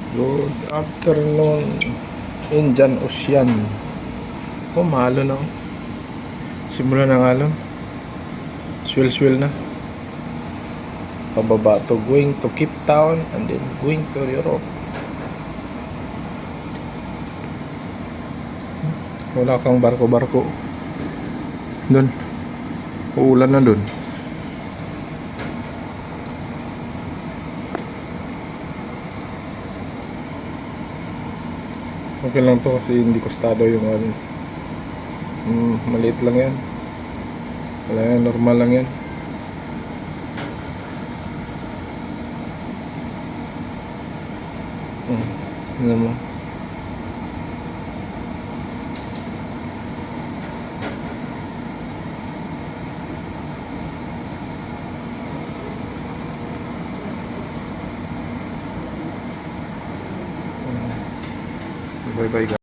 Good afternoon, Indian Ocean. Mahalo na. Simula ng alon. Swell na. Pababa to, going to Cape Town and then going to Europe. Wala kang barko-barko doon. Uulan na doon. Okay lang to kasi hindi kostado yung ano. Maliit lang yan. Wala yan, normal lang yan. Ano mo? Bye bye guys.